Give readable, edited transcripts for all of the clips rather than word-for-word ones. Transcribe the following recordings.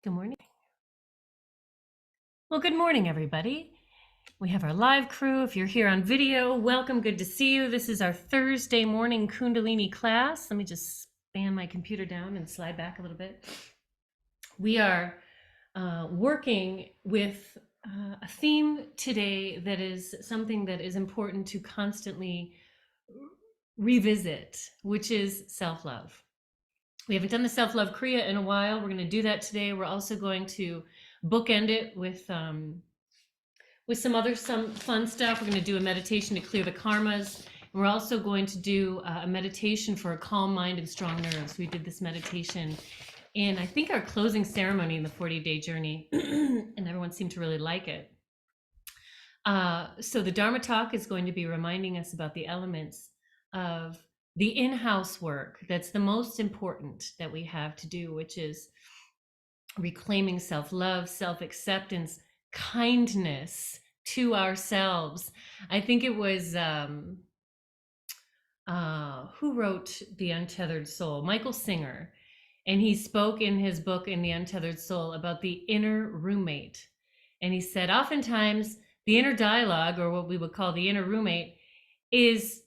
Good morning. Well, good morning, everybody. We have our live crew. If you're here on video, welcome. Good to see you. This is our Thursday morning Kundalini class. Let me just span my computer down and slide back a little bit. We are working with a theme today that is something that is important to constantly revisit, which is self-love. We haven't done the self-love Kriya in a while. We're going to do that today. We're also going to bookend it with some fun stuff. We're going to do a meditation to clear the karmas. And we're also going to do a meditation for a calm mind and strong nerves. We did this meditation in, I think, our closing ceremony in the 40-day journey, and everyone seemed to really like it. So the Dharma talk is going to be reminding us about the elements of the in-house work that's the most important that we have to do, which is reclaiming self-love, self-acceptance, kindness to ourselves. I think it was who wrote The Untethered Soul? Michael Singer. And he spoke in his book, In the Untethered Soul, about the inner roommate. And he said, oftentimes the inner dialogue, or what we would call the inner roommate, is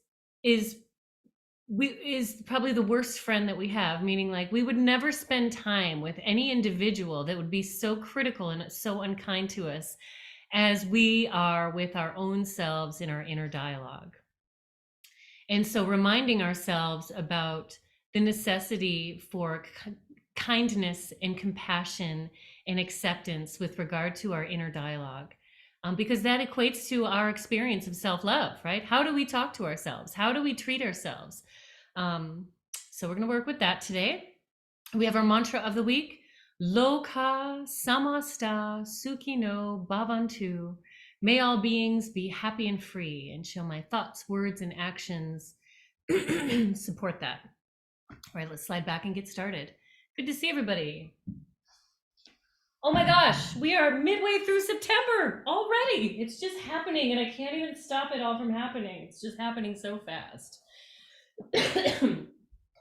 probably the worst friend that we have, meaning like we would never spend time with any individual that would be so critical and so unkind to us as we are with our own selves in our inner dialogue. And so reminding ourselves about the necessity for kindness and compassion and acceptance with regard to our inner dialogue. Because that equates to our experience of self-love, right? How do we talk to ourselves? How do we treat ourselves? So we're going to work with that today. We have our mantra of the week, Loka Samasta Sukhino Bhavantu. May all beings be happy and free, and shall my thoughts, words, and actions support that. All right, let's slide back and get started. Good to see everybody. Oh my gosh, we are midway through September already. It's just happening, and I can't even stop it all from happening. It's just happening so fast. Let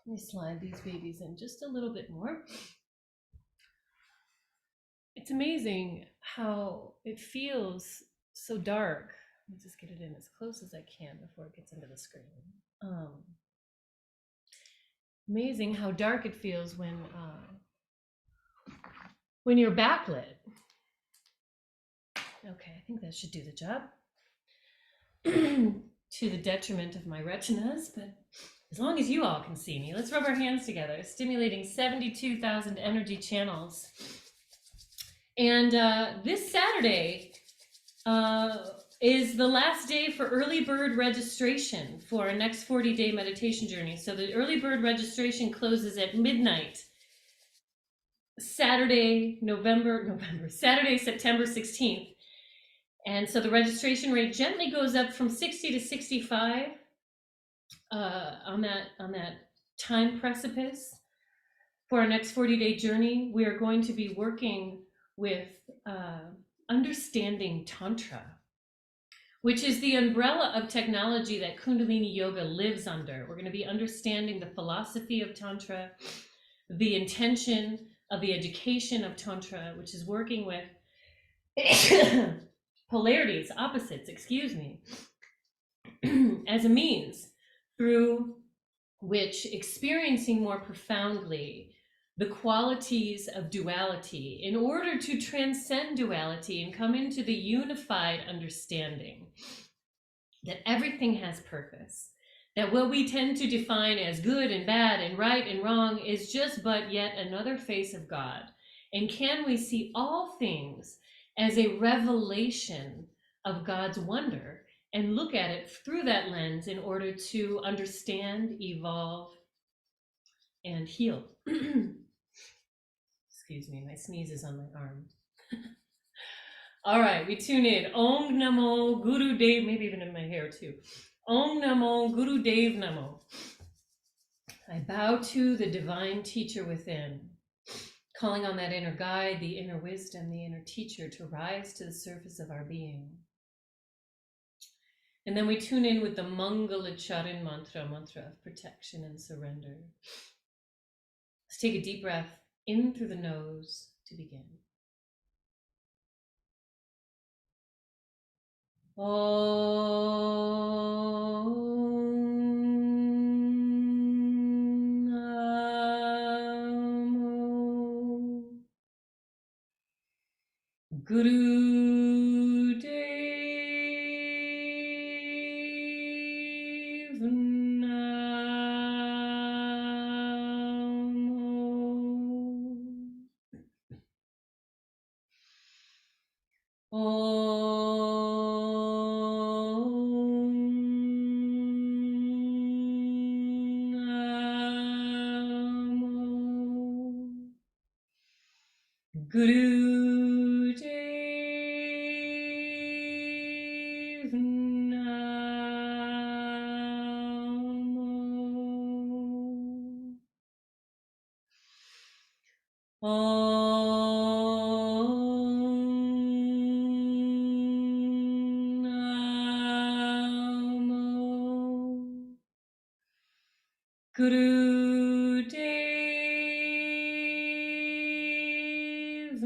me slide these babies in just a little bit more. It's amazing how it feels so dark. Let me just get it in as close as I can before it gets into the screen. Amazing how dark it feels when you're backlit. Okay, I think that should do the job. To the detriment of my retinas, but as long as you all can see me, let's rub our hands together, stimulating 72,000 energy channels. And this Saturday is the last day for early bird registration for our next 40-day meditation journey. So the early bird registration closes at midnight, Saturday, September 16th. And so the registration rate gently goes up from 60 to 65 on that time precipice. For our next 40-day journey, we are going to be working with understanding Tantra, which is the umbrella of technology that Kundalini Yoga lives under. We're going to be understanding the philosophy of Tantra, the intention of the education of Tantra, which is working with polarities, opposites, as a means through which experiencing more profoundly the qualities of duality in order to transcend duality and come into the unified understanding that everything has purpose, that what we tend to define as good and bad and right and wrong is just but yet another face of God. And can we see all things as a revelation of God's wonder and look at it through that lens in order to understand, evolve, and heal. Excuse me, my sneeze is on my arm. All right, we tune in. Om Namo Guru Dev, maybe even in my hair too. Om Namo Guru Dev Namo. I bow to the divine teacher within, calling on that inner guide, the inner wisdom, the inner teacher to rise to the surface of our being. And then we tune in with the Mangala Charan mantra of protection and surrender. Let's take a deep breath in through the nose to begin. Guru Dev Namo. Guru Dev Namo. Namo. Guru Dev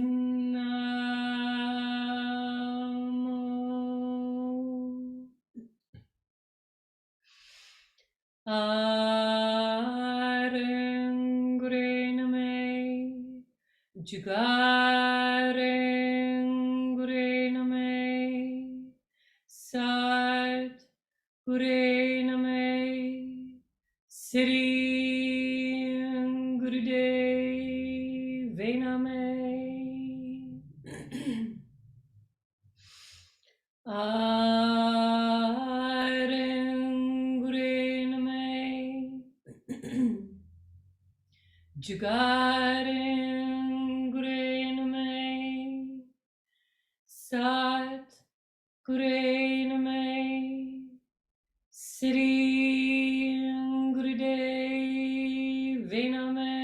Namo. Arengurename, Jugarengurename, Sat Gurename, Siri Gurudev Vename. Arengurename, Jugarengurename, Sat Gurename, Siri Gurudev Vename.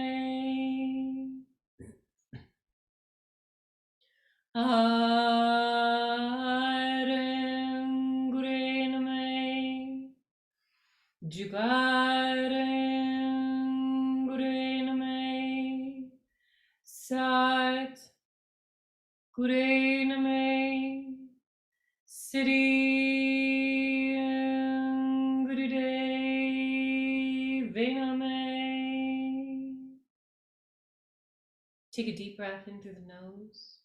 Arengurename, Jugarengurename, Sat Gurename, Siri Gurudev Vename. Take a deep breath in through the nose.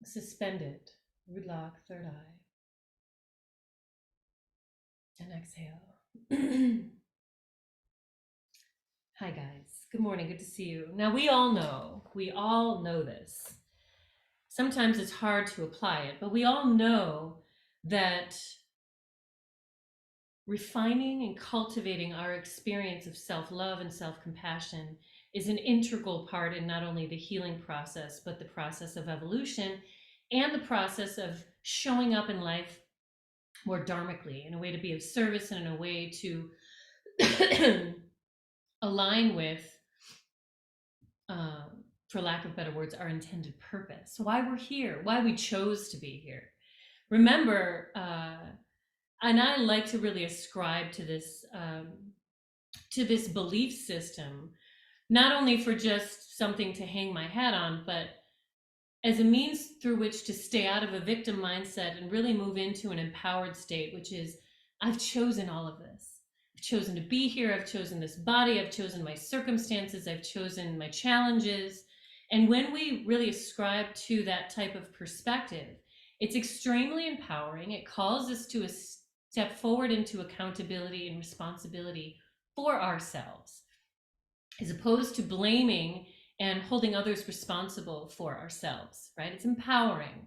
Suspend it. Relax third eye. And exhale. Hi guys. Good morning. Good to see you. Now we all know this. Sometimes it's hard to apply it, but we all know that refining and cultivating our experience of self-love and self-compassion is an integral part in not only the healing process, but the process of evolution and the process of showing up in life more dharmically, in a way to be of service and in a way to align with, for lack of better words, our intended purpose, why we're here, why we chose to be here. Remember, and I like to really ascribe to this belief system, not only for just something to hang my hat on, but as a means through which to stay out of a victim mindset and really move into an empowered state, which is, I've chosen all of this. I've chosen to be here. I've chosen this body. I've chosen my circumstances. I've chosen my challenges. And when we really ascribe to that type of perspective, it's extremely empowering. It calls us to a step forward into accountability and responsibility for ourselves, as opposed to blaming and holding others responsible for ourselves, right? It's empowering.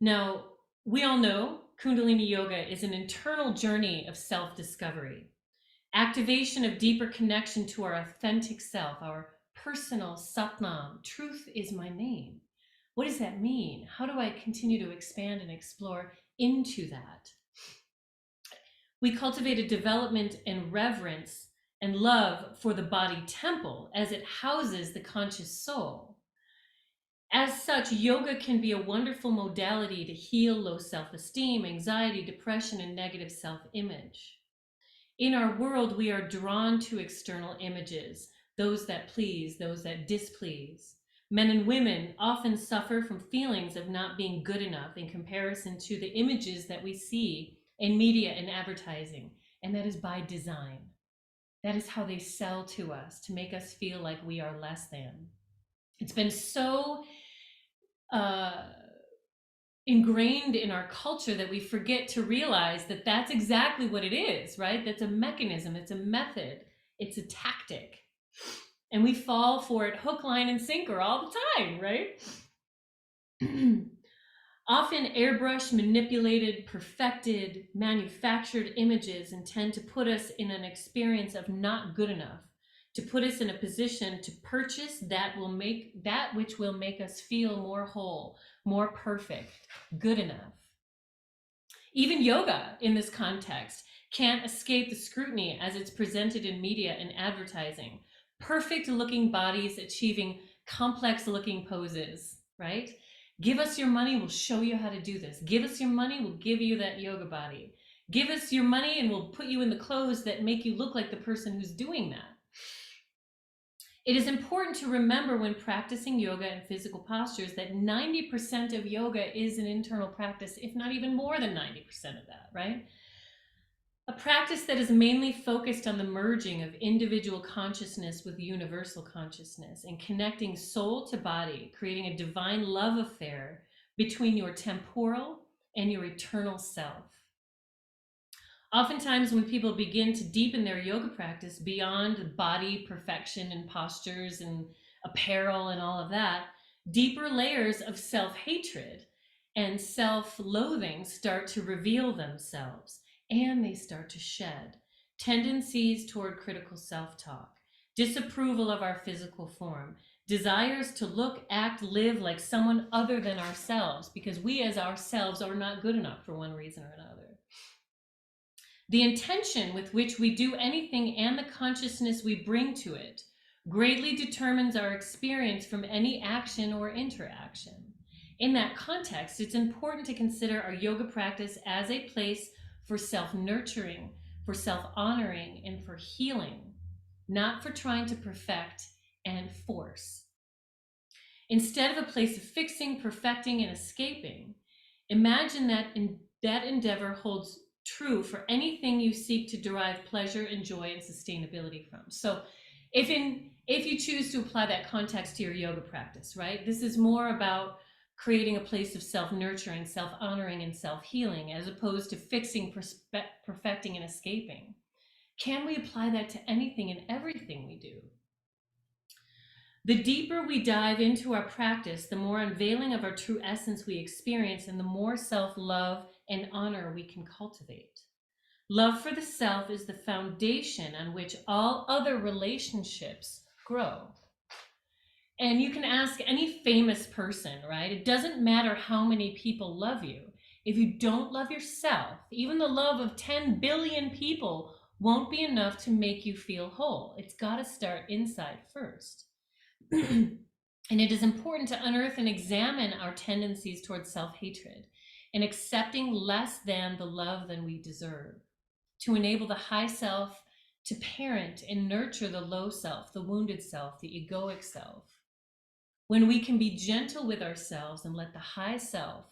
Now, we all know Kundalini Yoga is an internal journey of self-discovery, activation of deeper connection to our authentic self, our personal Satnam. Truth is my name. What does that mean? How do I continue to expand and explore into that? We cultivate a development and reverence and love for the body temple as it houses the conscious soul. As such, yoga can be a wonderful modality to heal low self-esteem, anxiety, depression, and negative self-image. In our world, we are drawn to external images, those that please, those that displease. Men and women often suffer from feelings of not being good enough in comparison to the images that we see in media and advertising, and that is by design. That is how they sell to us to make us feel like we are less than. It's been so uh, ingrained in our culture that we forget to realize that that's exactly what it is, right? That's a mechanism, it's a method, it's a tactic. And we fall for it hook, line, and sinker all the time, right? Often airbrushed, manipulated, perfected, manufactured images intend to put us in an experience of not good enough, to put us in a position to purchase that which will make us feel more whole, more perfect, good enough. Even yoga in this context can't escape the scrutiny as it's presented in media and advertising. Perfect looking bodies achieving complex looking poses, right? Give us your money, we'll show you how to do this. Give us your money, we'll give you that yoga body. Give us your money and we'll put you in the clothes that make you look like the person who's doing that. It is important to remember when practicing yoga and physical postures that 90% of yoga is an internal practice, if not even more than 90% of that, right? A practice that is mainly focused on the merging of individual consciousness with universal consciousness and connecting soul to body, creating a divine love affair between your temporal and your eternal self. Oftentimes, when people begin to deepen their yoga practice beyond body perfection and postures and apparel and all of that, deeper layers of self-hatred and self-loathing start to reveal themselves, and they start to shed tendencies toward critical self-talk, disapproval of our physical form, desires to look, act, live like someone other than ourselves, because we as ourselves are not good enough for one reason or another. The intention with which we do anything and the consciousness we bring to it greatly determines our experience from any action or interaction. In that context, it's important to consider our yoga practice as a place for self-nurturing, for self-honoring, and for healing, not for trying to perfect and force. Instead of a place of fixing, perfecting, and escaping, imagine that that endeavor holds true for anything you seek to derive pleasure and joy and sustainability from. So if you choose to apply that context to your yoga practice, right, this is more about creating a place of self-nurturing, self-honoring, and self-healing, as opposed to fixing, perfecting, and escaping. Can we apply that to anything and everything we do? The deeper we dive into our practice, the more unveiling of our true essence we experience, and the more self-love and honor we can cultivate. Love for the self is the foundation on which all other relationships grow. And you can ask any famous person, right? It doesn't matter how many people love you. If you don't love yourself, even the love of 10 billion people won't be enough to make you feel whole. It's got to start inside first. And it is important to unearth and examine our tendencies towards self-hatred and accepting less than the love than we deserve, to enable the high self to parent and nurture the low self, the wounded self, the egoic self. When we can be gentle with ourselves and let the high self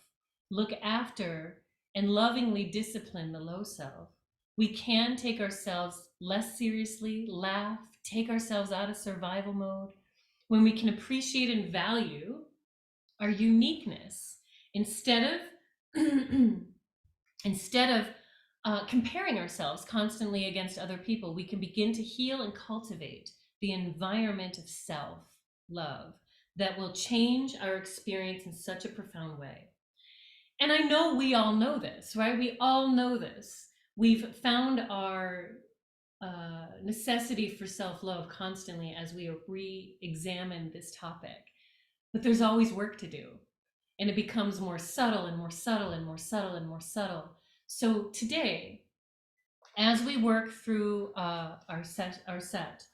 look after and lovingly discipline the low self, we can take ourselves less seriously, laugh, take ourselves out of survival mode. When we can appreciate and value our uniqueness instead of comparing ourselves constantly against other people, we can begin to heal and cultivate the environment of self-love that will change our experience in such a profound way. And I know we all know this, right? We all know this. We've found our necessity for self-love constantly as we re-examine this topic. But there's always work to do. And it becomes more subtle and more subtle and more subtle and more subtle. So today, as we work through our set,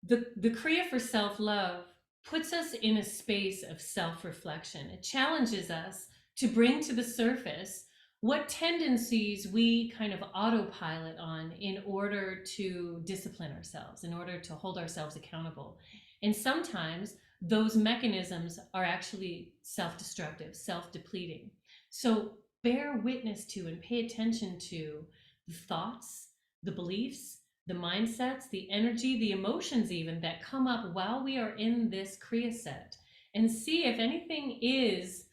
the Kriya for self-love puts us in a space of self-reflection. It challenges us to bring to the surface what tendencies we kind of autopilot on in order to discipline ourselves, in order to hold ourselves accountable. And sometimes those mechanisms are actually self-destructive, self-depleting. So bear witness to and pay attention to the thoughts, the beliefs, the mindsets, the energy, the emotions even that come up while we are in this Kriya set, and see if anything is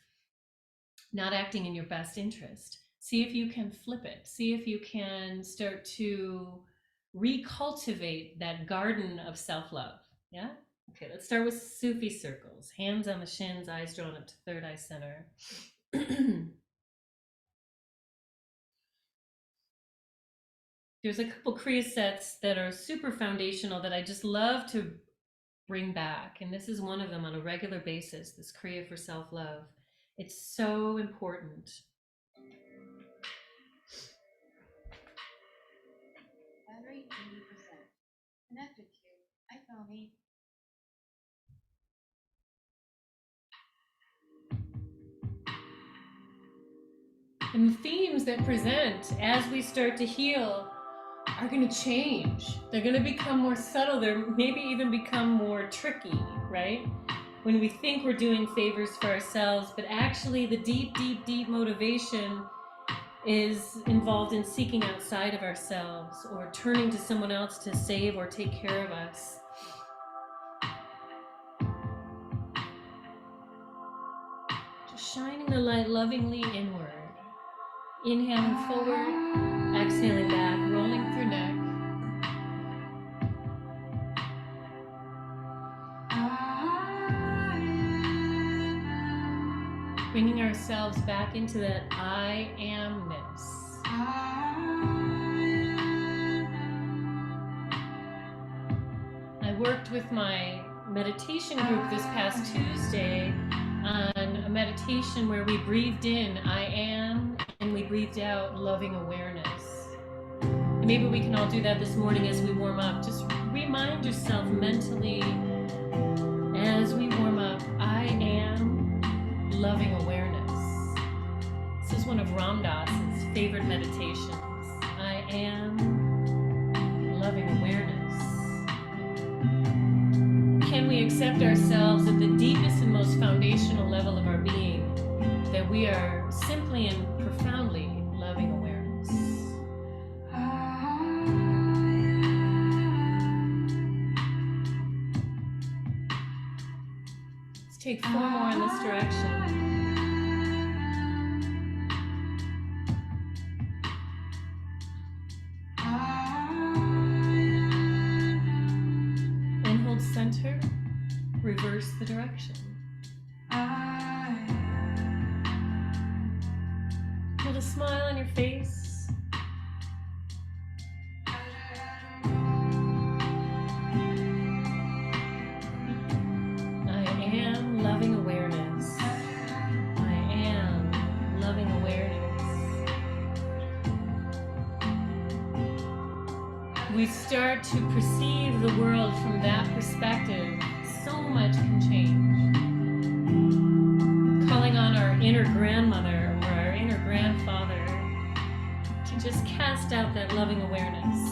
not acting in your best interest. See if you can flip it. See if you can start to recultivate that garden of self-love. Yeah? Okay, let's start with Sufi circles. Hands on the shins, eyes drawn up to third eye center. There's a couple Kriya sets that are super foundational that I just love to bring back. And this is one of them on a regular basis, this Kriya for self-love. It's so important. Battery 80%. Connected to iPhone 8. And the themes that present as we start to heal are going to change. They're going to become more subtle. They're maybe even become more tricky, right? When we think we're doing favors for ourselves, but actually the deep, deep, deep motivation is involved in seeking outside of ourselves or turning to someone else to save or take care of us. Just shining the light lovingly inward. Inhaling forward, exhaling back, rolling through neck. Bringing ourselves back into that I amness. I worked with my meditation group this past Tuesday on a meditation where we breathed in I am and we breathed out loving awareness. And maybe we can all do that this morning as we warm up. Just remind yourself mentally as we warm up, I am loving awareness. This is one of Ram Dass's favorite meditations. I am loving awareness. Can we accept ourselves at the deepest and most foundational level of our being, that we are simply and profoundly loving awareness? Let's take 4 more in this direction. And hold center, reverse the direction. Put a smile on your face. I am loving awareness. I am loving awareness. We start to perceive the world from that perspective, so much can change. Calling on our inner grandmother or our inner grandfather to just cast out that loving awareness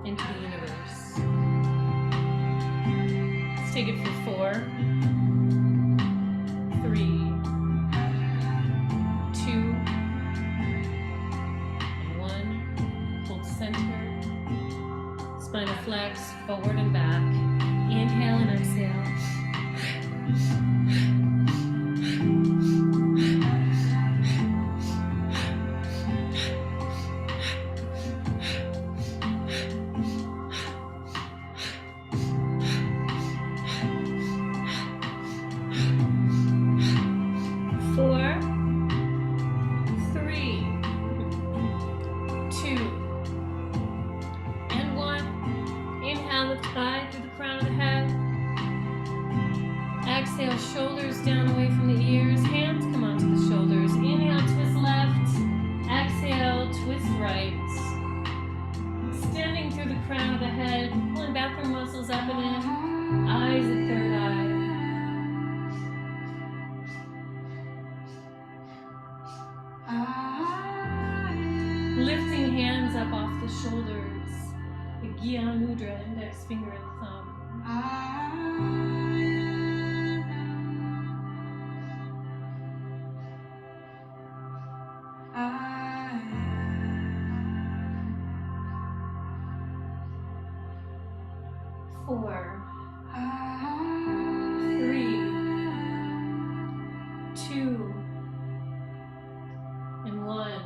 into the universe. Let's take it for 4, 3, 2, and 1. Hold center. Spinal flex, forward and back. Inhale and exhale. Thigh through the crown of the head. Exhale, shoulders down away from the ears. Hands come onto the shoulders. Inhale, twist left. Exhale, twist right. Extending through the crown of the head. Pulling bathroom muscles up and in. Eyes at third eye. Lifting hands up off the shoulders. The Gyan Mudra, index finger and thumb. Four, three, two, and one.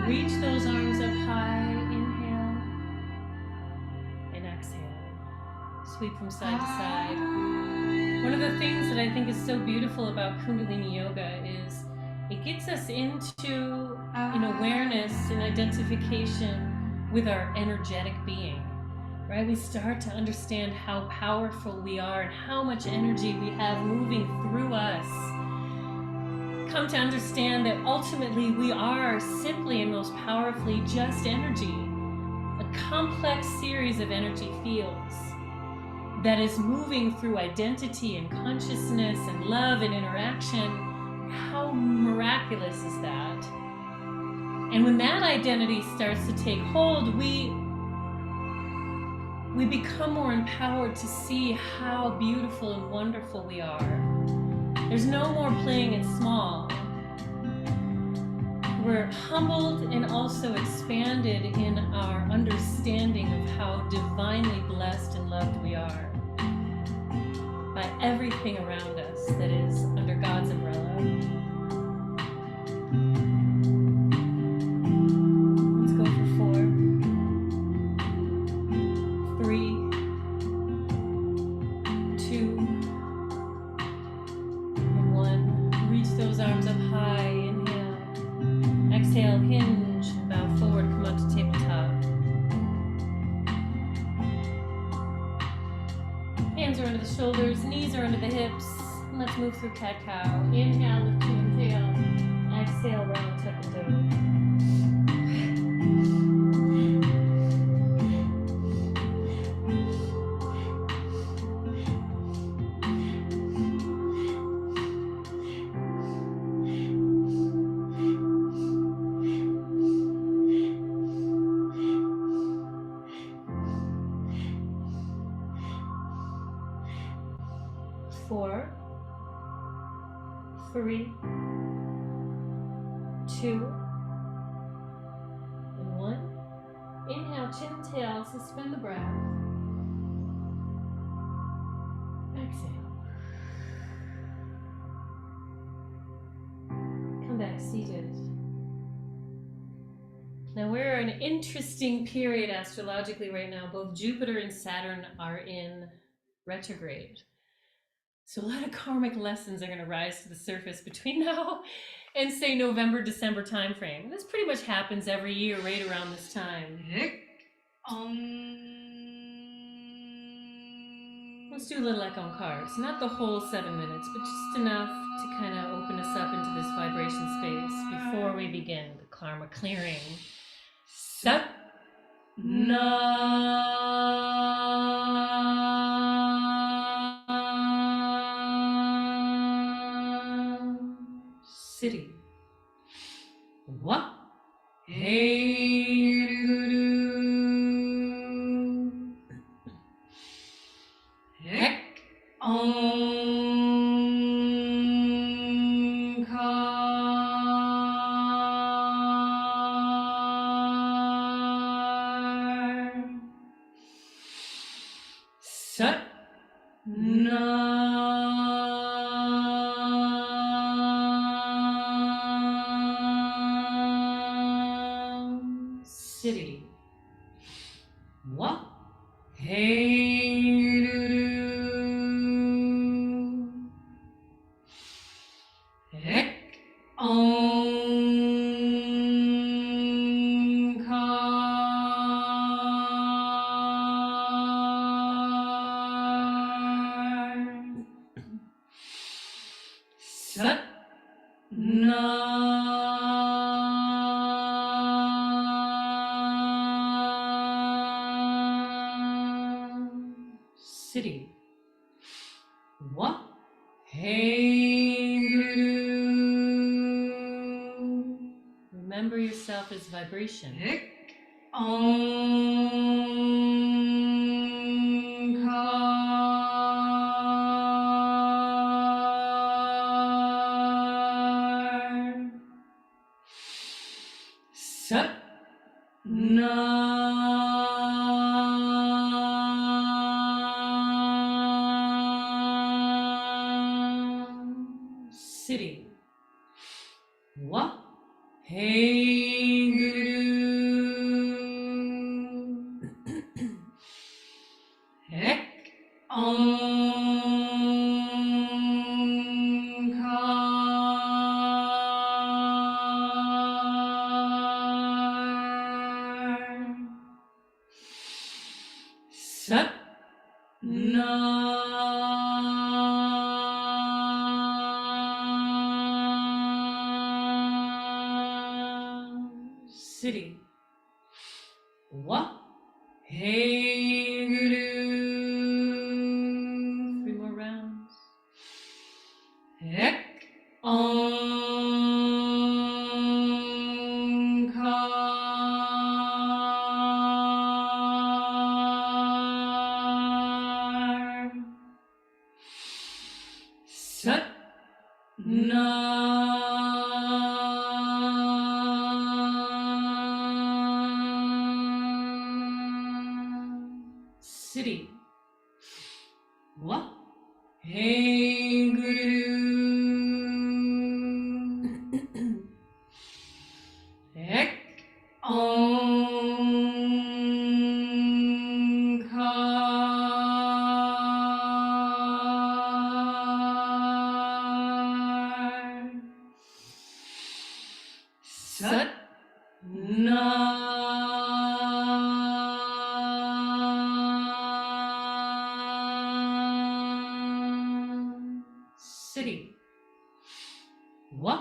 Reach those arms up high. Inhale and exhale. Sweep from side to side. One of the things that I think is so beautiful about Kundalini Yoga is it gets us into an awareness and identification with our energetic being. Right? We start to understand how powerful we are and how much energy we have moving through us. Come to understand that ultimately we are simply and most powerfully just energy, a complex series of energy fields that is moving through identity and consciousness and love and interaction. How miraculous is that? And when that identity starts to take hold, we become more empowered to see how beautiful and wonderful we are. There's no more playing it small. We're humbled and also expanded in our understanding of how divinely blessed and loved we are by everything around us that is under God's umbrella. Let's go for 4, 3, 2, and 1. Reach those arms up high. Inhale. Exhale, hinge and bow forward. Come up to tabletop. Hands are under the shoulders, knees are under the hips. And let's move through cat-cow. Inhale, lift chin and tail. Exhale, round tuck and go. 4, 3, 2, and 1. Inhale, chin and tail, suspend the breath. Exhale. Come back seated. Now we're in an interesting period astrologically right now. Both Jupiter and Saturn are in retrograde. So a lot of karmic lessons are going to rise to the surface between now and say November, December timeframe. This pretty much happens every year right around this time. Let's do a little echo on cars. Not the whole 7 minutes, but just enough to kind of open us up into this vibration space before we begin the karma clearing. Sat City. What? Hey Guru. Hek Omkar. Sat City. What? Hey Guru. Hek Omkar. Sat City. What? Hey Guru. Remember yourself as vibration. Sat Nam. Sitting. Wa. Hey Guru. Ek. Sat Nam. Sitting. Wa. Hey Guru. 3 more rounds. Ek. Sat Nam. Sitting. Wa. Hey Guru. Ek. Sat Nam. Sitting. Wa.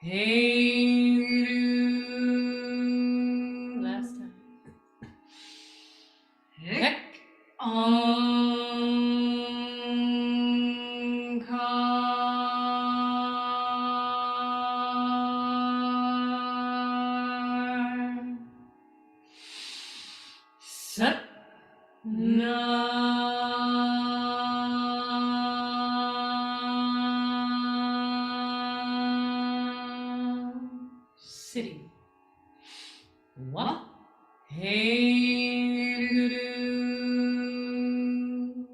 Hey Guru. Last time. Ek. Sat Nam. Sitting. Wa. Hey Guru.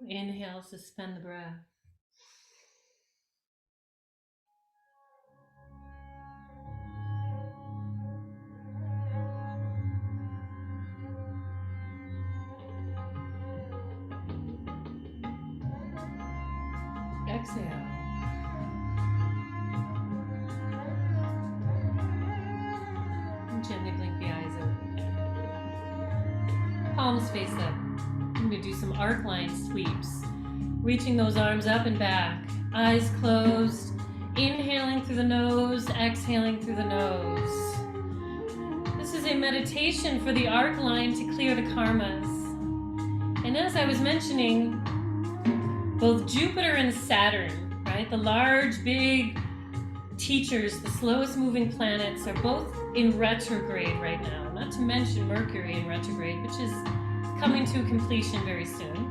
Inhale, suspend the breath. Exhale. And gently blink the eyes open. Palms face up. I'm going to do some arc line sweeps. Reaching those arms up and back. Eyes closed. Inhaling through the nose, exhaling through the nose. This is a meditation for the arc line to clear the karmas. And as I was mentioning, both Jupiter and Saturn, right, the large, big teachers, the slowest moving planets, are both in retrograde right now. Not to mention Mercury in retrograde, which is coming to completion very soon.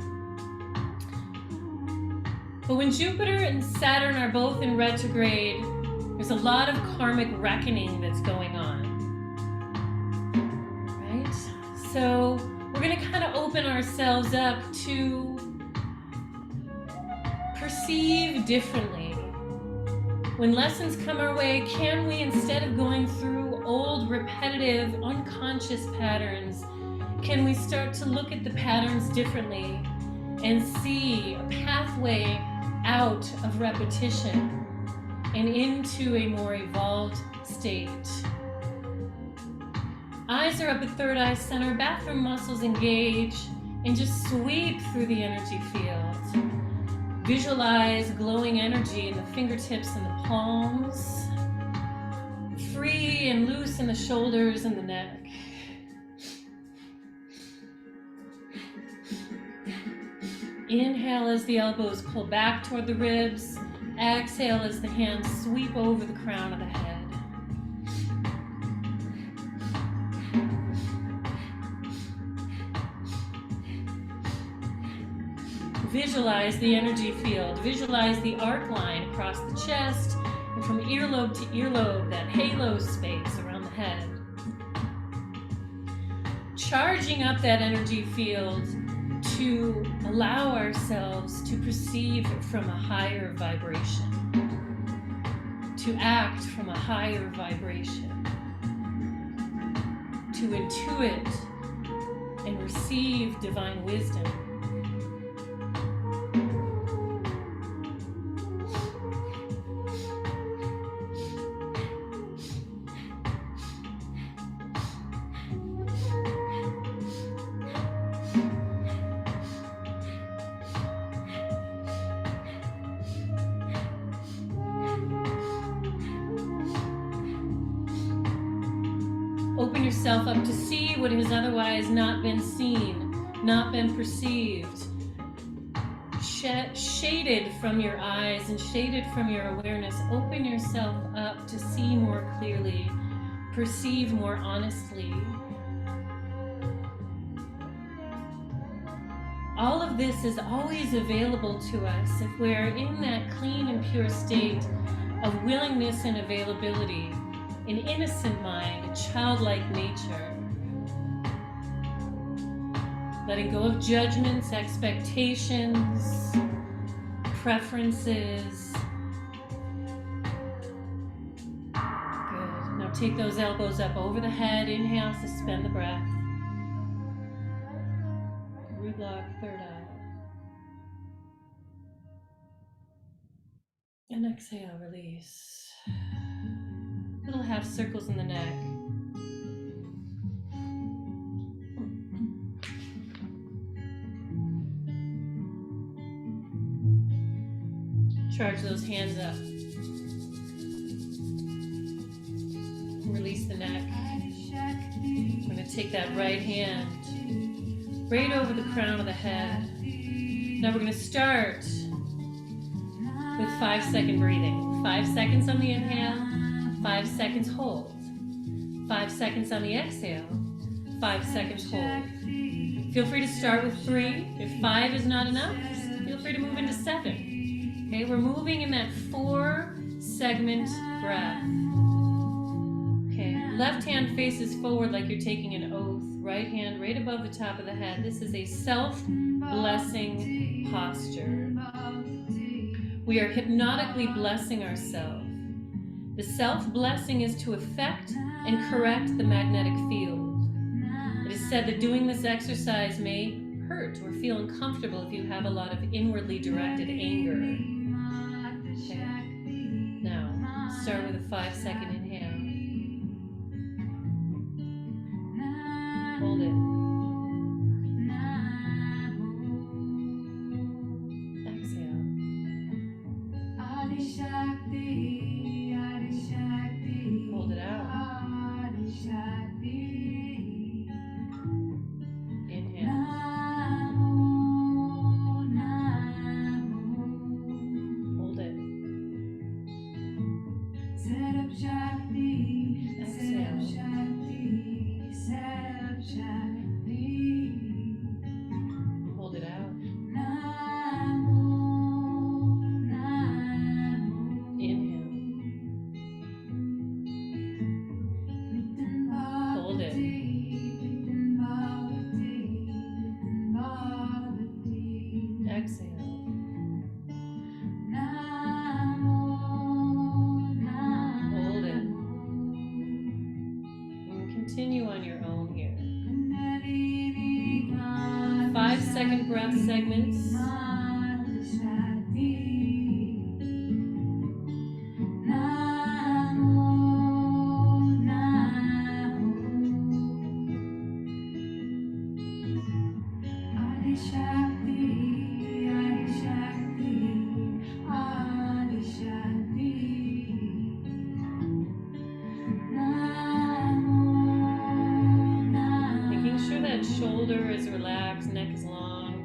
But when Jupiter and Saturn are both in retrograde, there's a lot of karmic reckoning that's going on, right? So we're going to kind of open ourselves up to perceive differently. When lessons come our way, can we, instead of going through old, repetitive, unconscious patterns, can we start to look at the patterns differently and see a pathway out of repetition and into a more evolved state? Eyes are up at third eye center, bathroom muscles engage, and just sweep through the energy field. Visualize glowing energy in the fingertips and the palms. Free and loose in the shoulders and the neck. Inhale as the elbows pull back toward the ribs. Exhale as the hands sweep over the crown of the head. Visualize the energy field. Visualize the arc line across the chest and from earlobe to earlobe, that halo space around the head. Charging up that energy field to allow ourselves to perceive from a higher vibration, to act from a higher vibration, to intuit and receive divine wisdom. Open yourself up to see what has otherwise not been seen, not been perceived. Shaded from your eyes and shaded from your awareness, open yourself up to see more clearly, perceive more honestly. All of this is always available to us if we're in that clean and pure state of willingness and availability, an innocent mind, a childlike nature. Letting go of judgments, expectations, preferences. Good. Now take those elbows up over the head. Inhale, suspend the breath. Root lock, third eye. And exhale, release. Little half circles in the neck. Charge those hands up. Release the neck. I'm going to take that right hand right over the crown of the head. Now we're going to start with 5-second breathing. 5 seconds on the inhale, 5 seconds hold. 5 seconds on the exhale, 5 seconds hold. Feel free to start with 3. If 5 is not enough, feel free to move into 7. Okay, we're moving in that 4-segment breath. Okay, left hand faces forward like you're taking an oath. Right hand right above the top of the head. This is a self-blessing posture. We are hypnotically blessing ourselves. The self-blessing is to affect and correct the magnetic field. It is said that doing this exercise may hurt or feel uncomfortable if you have a lot of inwardly directed anger. Okay. Now, start with a 5-second inhale. Hold it. Exhale. Hold it out. Inhale. Hold it. Exhale. Hold it out. Inhale. Hold it. Exhale. Hold it. And continue on your own here. 5-second breath segments. Making sure that shoulder is relaxed, neck is long.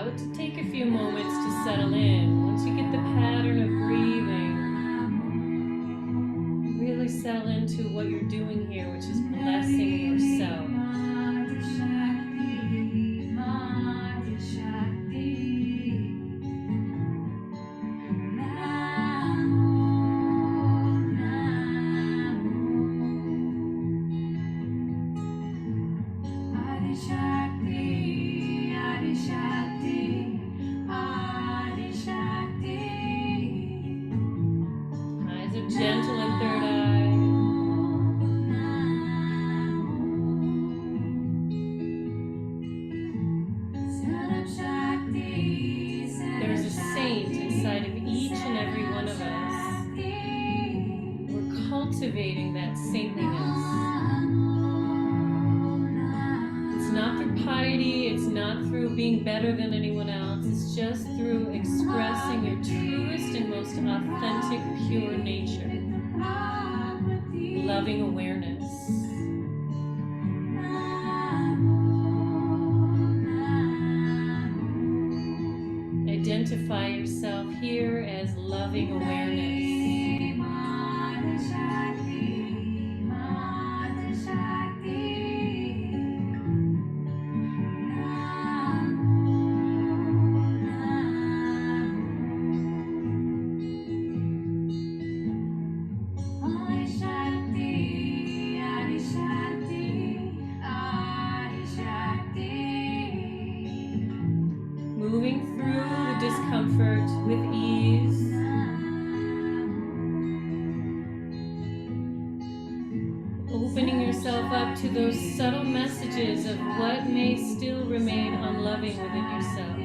it to take a few moments to settle in. Once you get the pattern of breathing, really settle into what you're doing here, which is blessing yourself. Eyes are gentle in third eye. There's a saint inside of each and every one of us. We're cultivating that saintliness. It's not through piety, it's not through being better than anyone else, it's just through expressing your truest and most authentic, pure nature. Loving awareness. Identify yourself here as loving awareness. Moving through the discomfort with ease. Opening yourself up to those subtle messages of what may still remain unloving within yourself.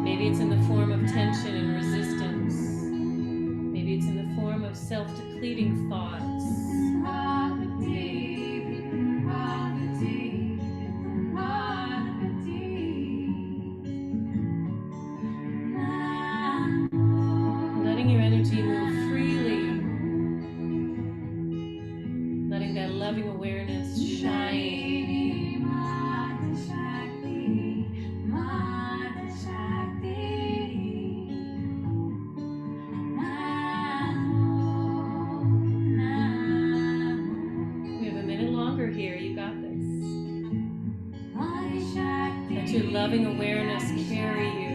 Maybe it's in the form of tension and resistance. Maybe it's in the form of self-depleting thoughts. Letting your energy move freely. Letting that loving awareness shine. We have a minute longer here. You got this. Let your loving awareness carry you.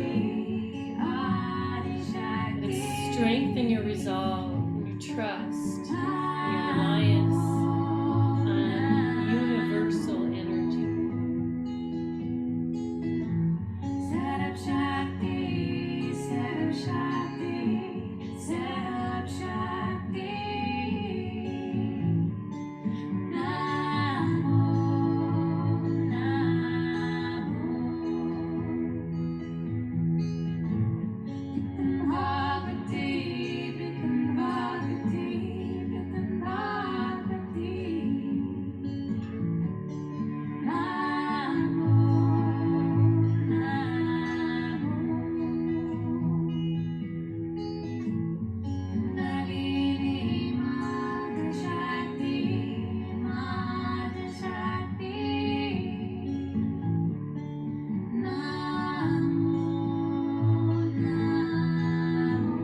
Let it strengthen your resolve, your trust, your reliance on universal energy. Set up Shakti, set up Shakti, set up Shakti. Namo, Namo. Bhagavati, Bhagavati, Bhagavati. Namo, Namo. Kundalini, Mata Shakti, Mata Shakti. Namo, Namo.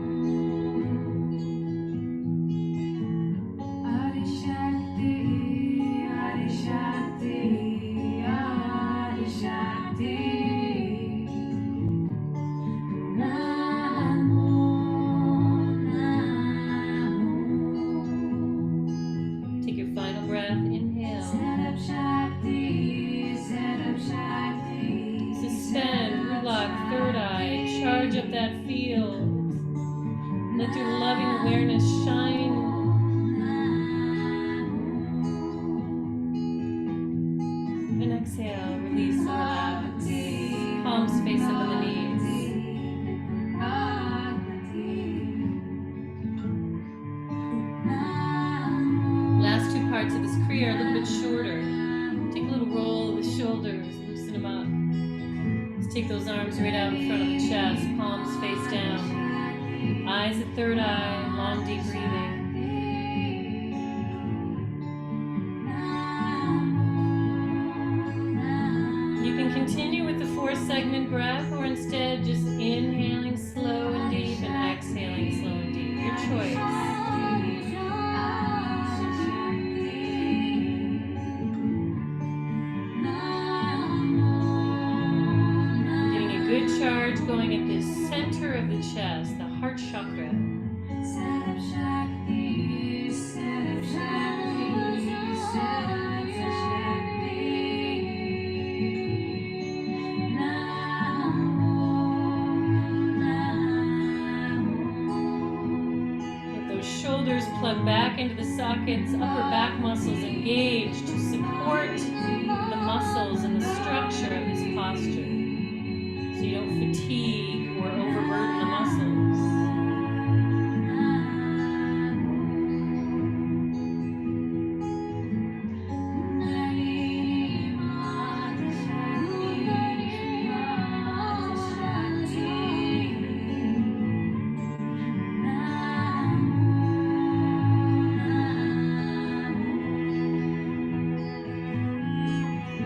Adi Shakti, Adi Shakti, Adi Shakti. Namo, Namo. Take your final breath, inhale. Set up Shakti, set up Shakti. Suspend, relax, third eye, charge up that field. Let your loving awareness shine. And exhale, release and relax. Palms face up on the knees. Last two parts of this kriya are a little bit shorter. Take a little roll of the shoulders, loosen them up. Let's take those arms right out in front of the chest, palms face down. Eyes at third eye, long deep breathing. segment breath, or instead just inhaling slow and deep and exhaling slow and deep. Your choice. Good charge going at the center of the chest, the heart chakra. Get those shoulders plugged back into the sockets, upper back muscles engaged to support the muscles and the structure of this posture, so you don't fatigue or overburden the muscles.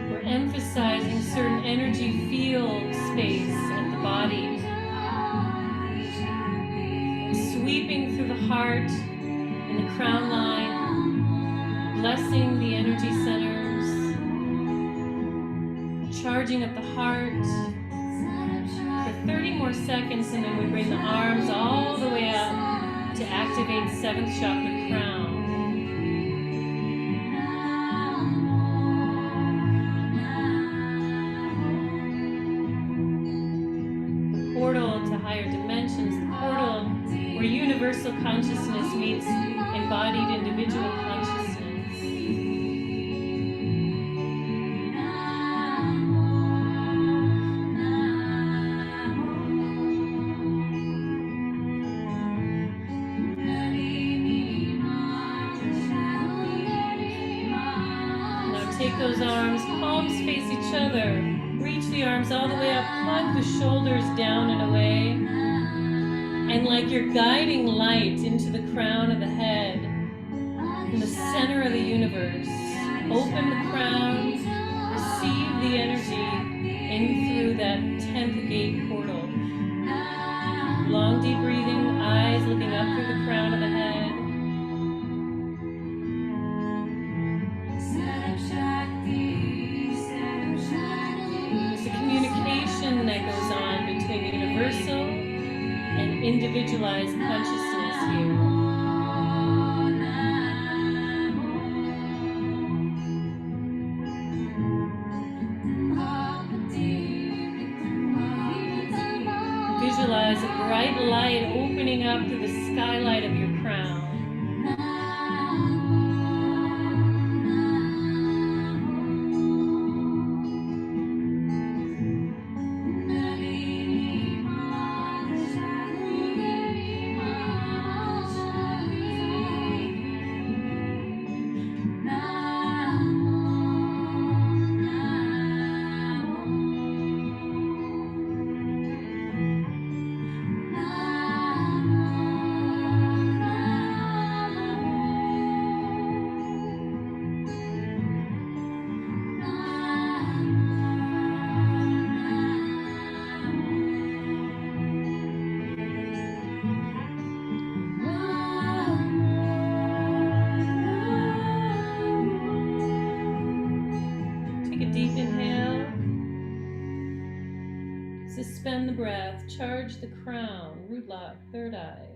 We're emphasizing certain energy field space at the body, sweeping through the heart and the crown line, blessing the energy centers, charging at the heart for 30 more seconds, and then we bring the arms all the way up to activate 7th chakra crown. Portal to higher dimensions, the portal where universal consciousness meets embodied individual consciousness. Now take those arms, palms face each other. Reach the arms all the way up, plug the shoulders down and away. And like you're guiding light into the crown of the head, in the center of the universe, open the crown, receive the energy in through that 10th gate portal. Long deep breathing, eyes looking up through the crown of the head. That goes on between universal and individualized consciousness here. Visualize a bright light opening up through the skylight of your crown. Suspend the breath, charge the crown, root lock, third eye.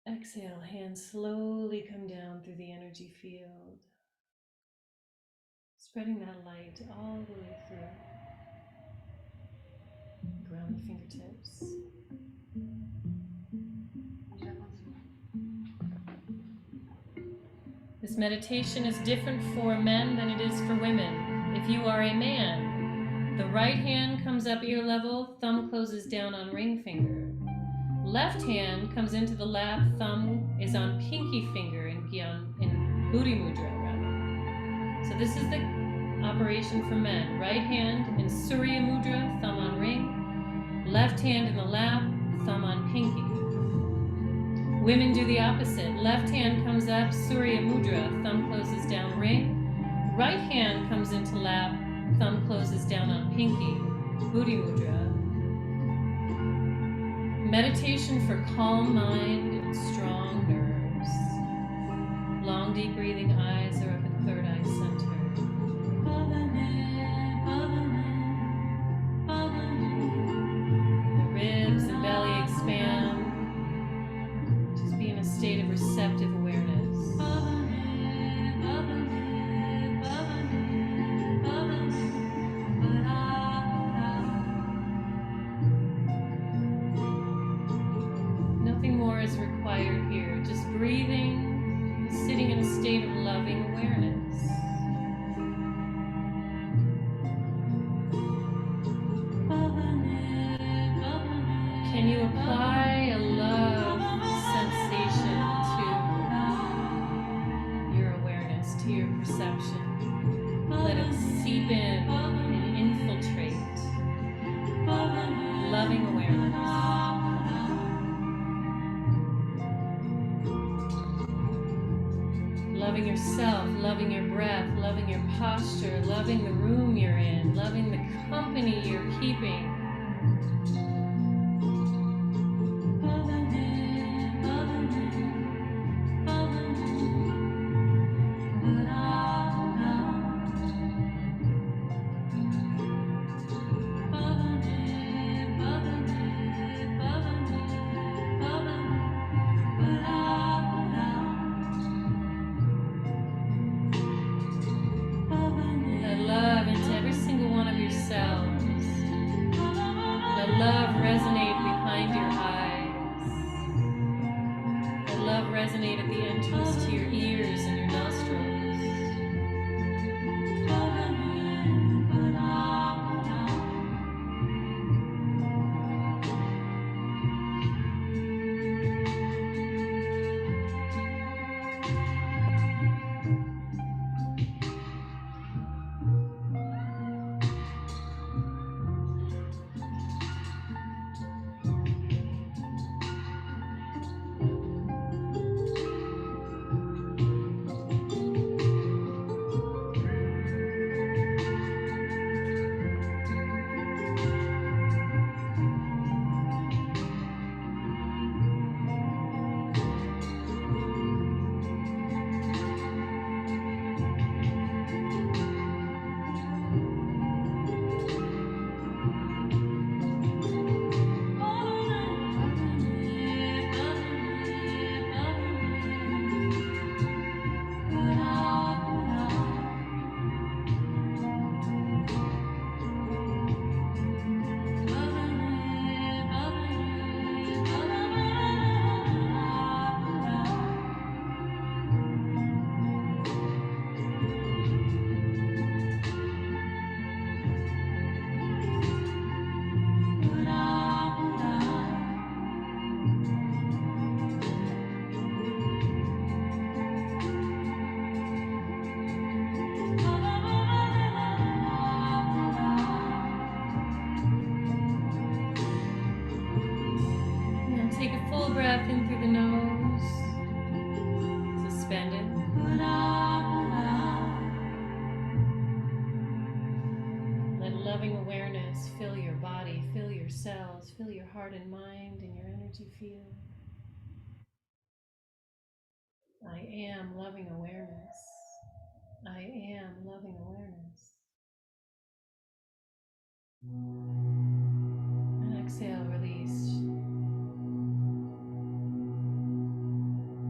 Exhale, hands slowly come down through the energy field, spreading that light all the way through. Ground the fingertips. This meditation is different for men than it is for women. If you are a man, the right hand comes up ear level, thumb closes down on ring finger. Left hand comes into the lap, thumb is on pinky finger in Buddhi Mudra, rather. So this is the operation for men. Right hand in Surya Mudra, thumb on ring. Left hand in the lap, thumb on pinky. Women do the opposite. Left hand comes up, Surya Mudra, thumb closes down ring. Right hand comes into lap, thumb closes down on pinky, Buddhi Mudra. Meditation for calm mind and strong nerves. Long deep breathing, eyes are up at third eye center. The ribs and belly expand. Just be in a state of receptive awareness. Nothing more is required here. Just breathing, sitting in a state of loving awareness. Can you apply a love sensation to your awareness, to your perception? Let it seep in and infiltrate. Loving awareness. Loving yourself, loving your breath, loving your posture, loving the room you're in, loving the company you're keeping. Let love into every single one of your cells. Let love resonate behind your eyes. Let love resonate at the entrance to your ears and your nostrils. Now take a full breath in through the nose. Suspend it. Let loving awareness fill your body, fill your cells, fill your heart and mind and your energy field. I am loving awareness. I am loving awareness. And exhale, release.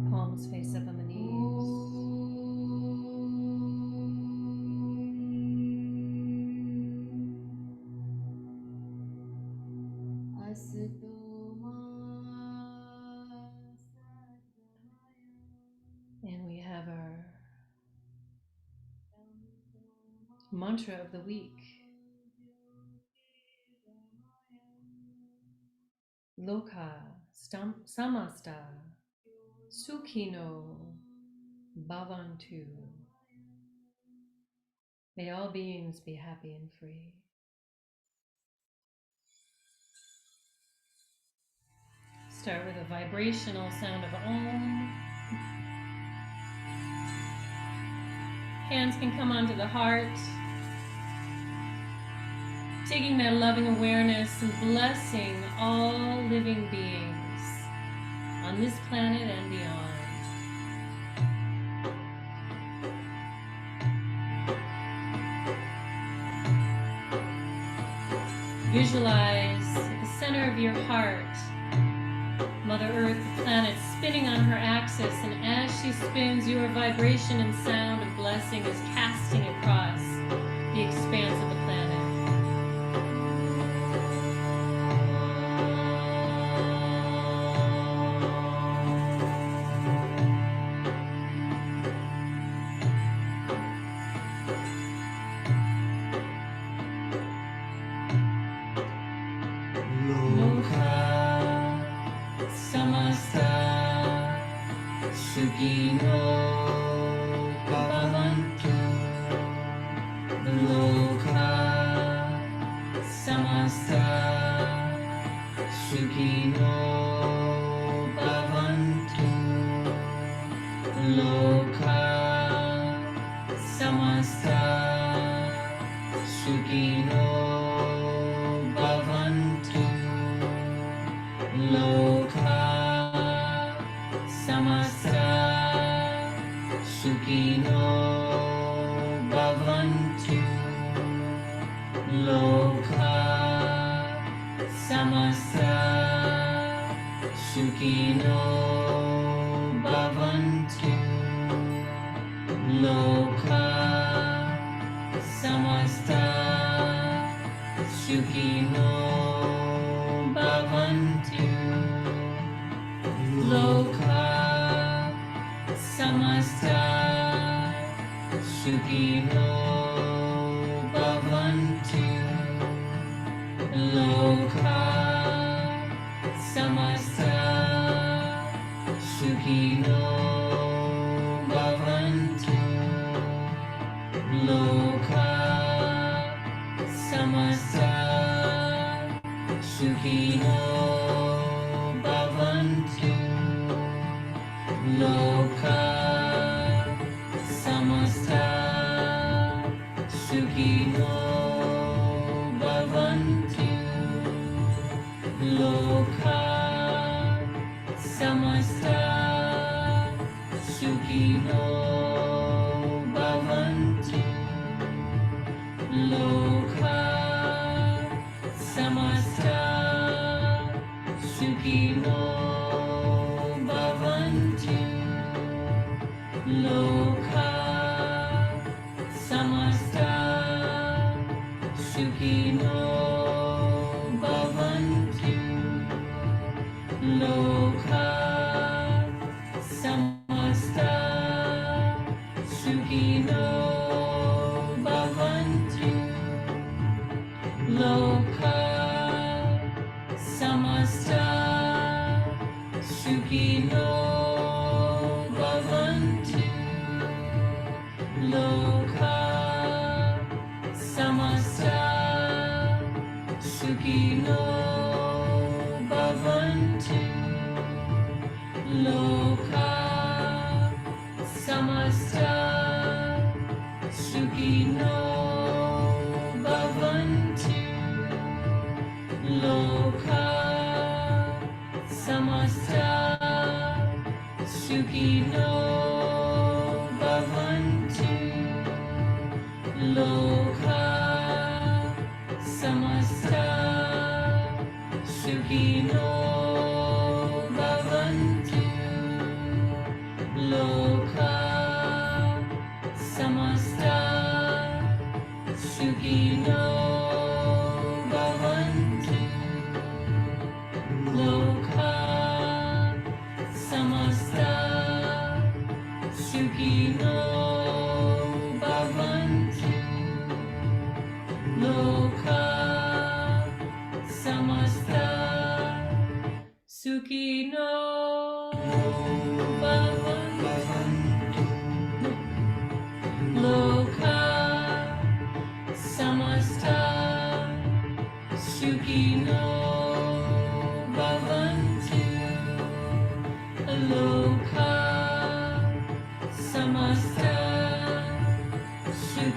Palms face up on the knees. And we have our mantra of the week. Loka samasta sukhino bhavantu. May all beings be happy and free. Start with a vibrational sound of Om. Hands can come onto the heart. Taking that loving awareness and blessing all living beings on this planet and beyond. Visualize at the center of your heart Mother Earth, the planet, spinning on her axis, and as she spins, your vibration and sound of blessing is casting across the expanse of the planet.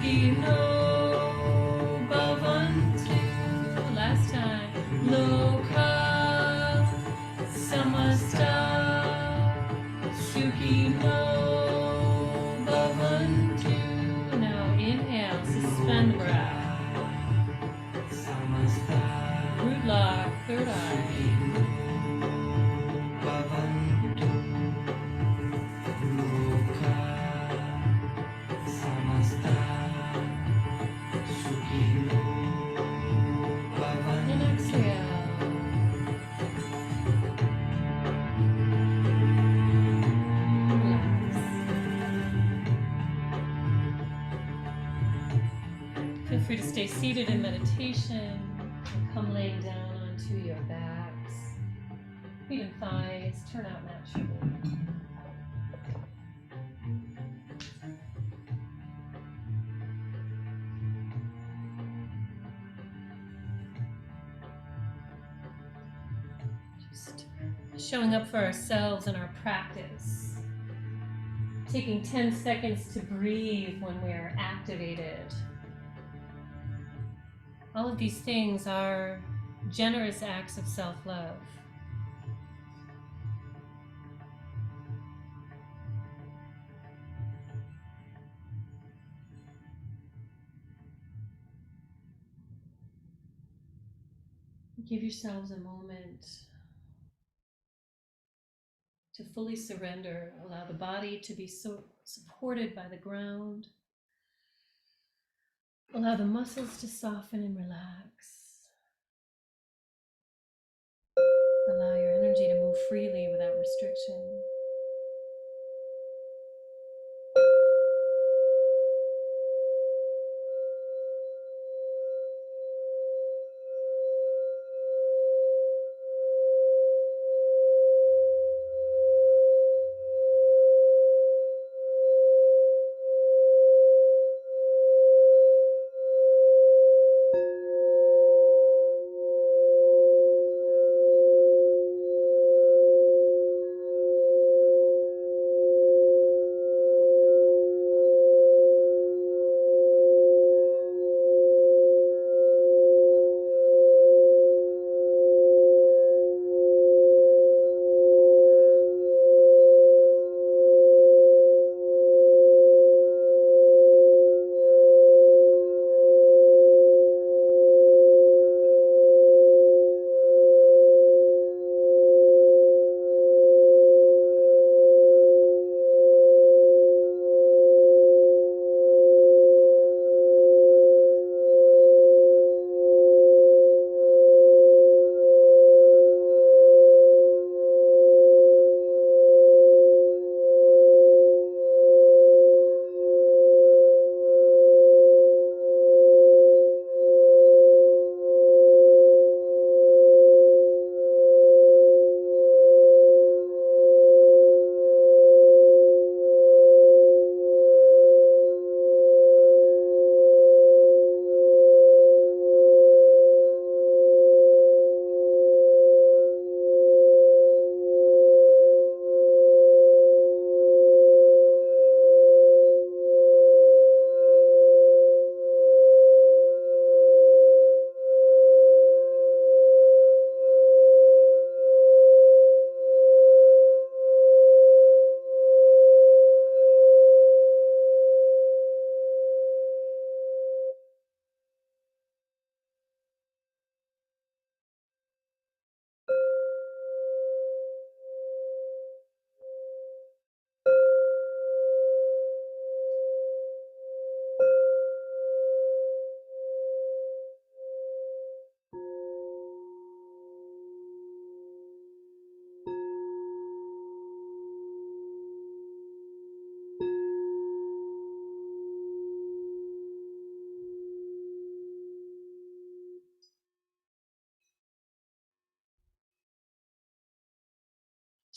Sukhino Bhavantu. Last time. Loka Samasta Sukhino Bhavantu. Now inhale, suspend the breath. Root lock, third eye. And exhale. Relax. Feel free to stay seated in meditation. Come laying down onto your backs. Feet and thighs turn out naturally. Just showing up for ourselves in our practice. Taking 10 seconds to breathe when we are activated. All of these things are generous acts of self-love. Give yourselves a moment to fully surrender. Allow the body to be so supported by the ground. Allow the muscles to soften and relax. Allow your energy to move freely without restriction.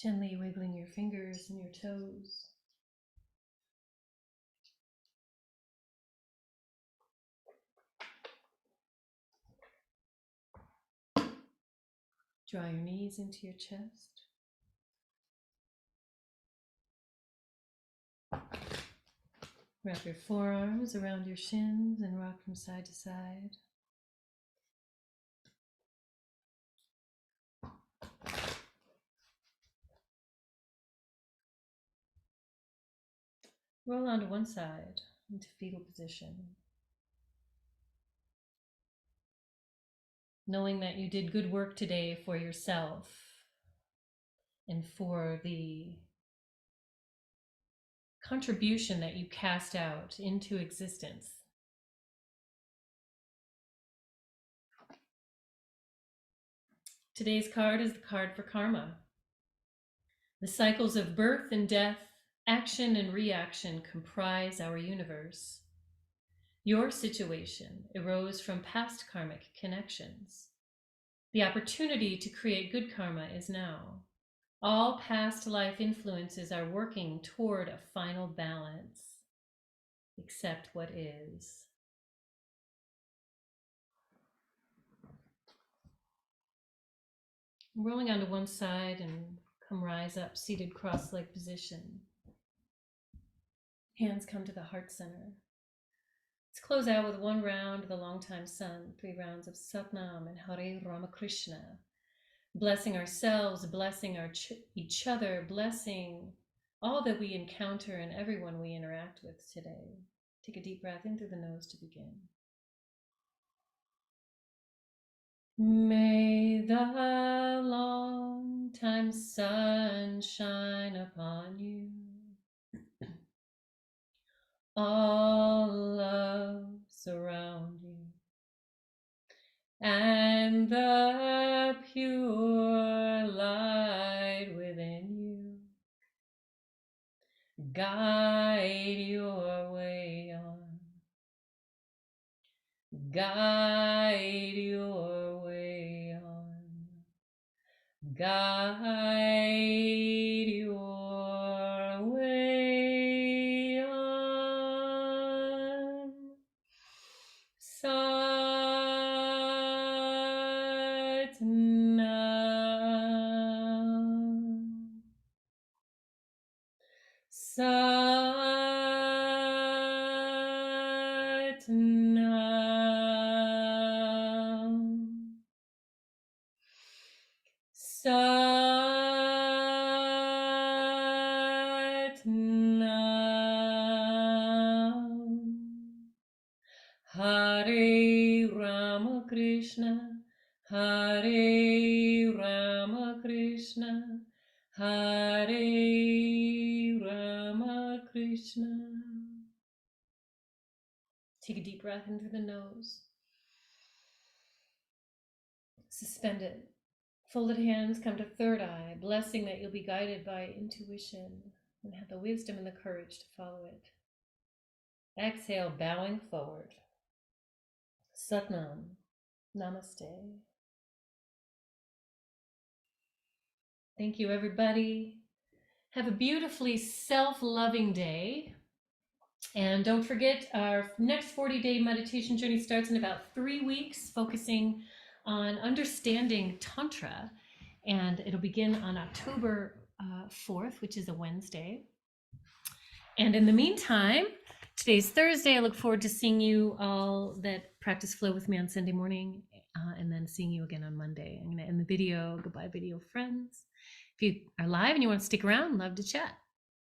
Gently wiggling your fingers and your toes. Draw your knees into your chest. Wrap your forearms around your shins and rock from side to side. Roll onto one side into fetal position. Knowing that you did good work today for yourself and for the contribution that you cast out into existence. Today's card is the card for karma. The cycles of birth and death, action and reaction comprise our universe. Your situation arose from past karmic connections. The opportunity to create good karma is now. All past life influences are working toward a final balance. Accept what is. Rolling onto one side and come rise up, seated cross-leg position. Hands come to the heart center. Let's close out with one round of the long-time sun, 3 rounds of Satnam and Hare Ramakrishna. Blessing ourselves, blessing each other, blessing all that we encounter and everyone we interact with today. Take a deep breath in through the nose to begin. May the long-time sun shine upon you. All love surround you, and the pure light within you guide your way on, guide your way on, guide your way on. Satnam. Satnam. Satnam. Hare Ramakrishna, Hare Ramakrishna, Hare Ramakrishna. Take a deep breath in through the nose. Suspend it. Folded hands come to third eye, blessing that you'll be guided by intuition and have the wisdom and the courage to follow it. Exhale, bowing forward. Satnam. Namaste. Thank you, everybody. Have a beautifully self-loving day. And don't forget, our next 40-day meditation journey starts in about 3 weeks, focusing on understanding Tantra. And it'll begin on October 4th, which is a Wednesday. And in the meantime, today's Thursday. I look forward to seeing you all that practice flow with me on Sunday morning, and then seeing you again on Monday. I'm going to end the video. Goodbye, video friends. If you are live and you want to stick around, love to chat.